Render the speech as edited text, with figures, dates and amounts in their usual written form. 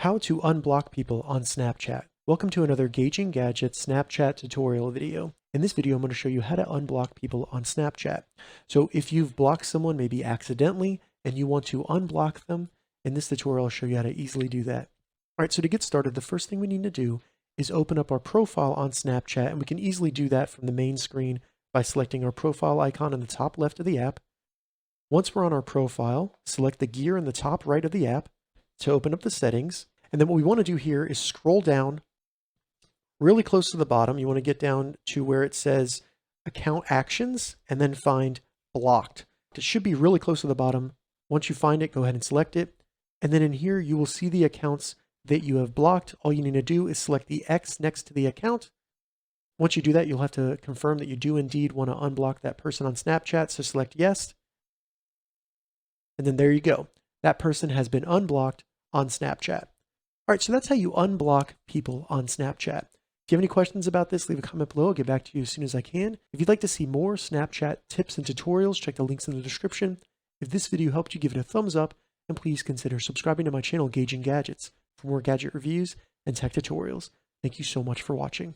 How to unblock people on Snapchat. Welcome to another Gauging Gadgets Snapchat tutorial video. In this video, I'm going to show you how to unblock people on Snapchat. So if you've blocked someone maybe accidentally and you want to unblock them, in this tutorial I'll show you how to easily do that. All right, so to get started, the first thing we need to do is open up our profile on Snapchat, and we can easily do that from the main screen by selecting our profile icon in the top left of the app. Once we're on our profile, select the gear in the top right of the app to open up the settings. And then what we want to do here is scroll down really close to the bottom. You want to get down to where it says Account Actions and then find Blocked. It should be really close to the bottom. Once you find it, go ahead and select it. And then in here, you will see the accounts that you have blocked. All you need to do is select the X next to the account. Once you do that, you'll have to confirm that you do indeed want to unblock that person on Snapchat. So select yes. And then there you go. That person has been unblocked on Snapchat. All right, so that's how you unblock people on Snapchat. If you have any questions about this, leave a comment below. I'll get back to you as soon as I can. If you'd like to see more Snapchat tips and tutorials, check the links in the description. If this video helped you, give it a thumbs up, and please consider subscribing to my channel, Gauging Gadgets, for more gadget reviews and tech tutorials. Thank you so much for watching.